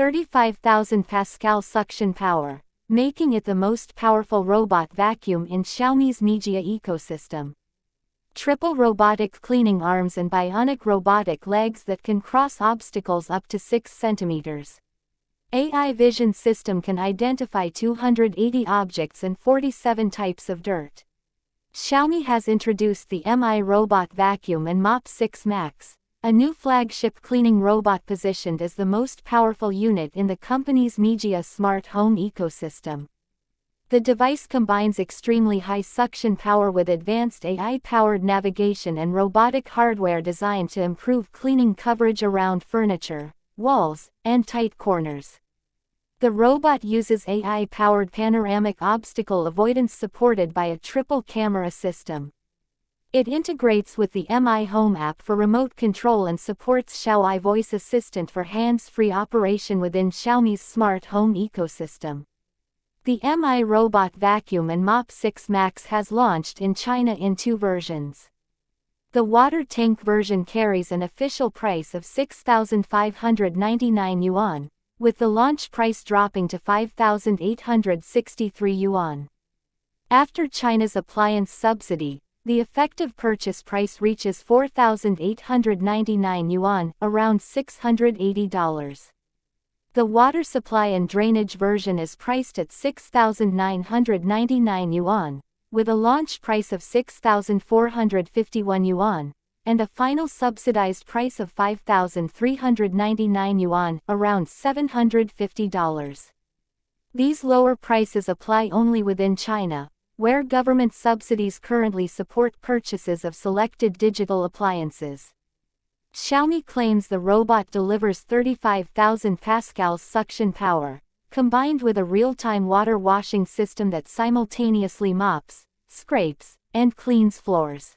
35,000 Pascal suction power, making it the most powerful robot vacuum in Xiaomi's media ecosystem. Triple robotic cleaning arms and bionic robotic legs that can cross obstacles up to 6 centimeters. AI vision system can identify 280 objects and 47 types of dirt. Xiaomi has introduced the Mi Robot Vacuum and Mop 6 Max, a new flagship cleaning robot positioned as the most powerful unit in the company's media smart home ecosystem. The device combines extremely high suction power with advanced AI-powered navigation and robotic hardware designed to improve cleaning coverage around furniture, walls, and tight corners. The robot uses AI-powered panoramic obstacle avoidance supported by a triple camera system. It integrates with the Mi Home app for remote control and supports Xiaomi Voice Assistant for hands-free operation within Xiaomi's smart home ecosystem. The Mi Robot Vacuum and Mop 6 Max has launched in China in 2 versions. The water tank version carries an official price of 6,599 yuan, with the launch price dropping to 5,863 yuan. After China's appliance subsidy, the effective purchase price reaches 4,899 yuan, around $680. The water supply and drainage version is priced at 6,999 yuan, with a launch price of 6,451 yuan, and a final subsidized price of 5,399 yuan, around $750. These lower prices apply only within China, where government subsidies currently support purchases of selected digital appliances. Xiaomi claims the robot delivers 35,000 pascals suction power, combined with a real-time water washing system that simultaneously mops, scrapes, and cleans floors.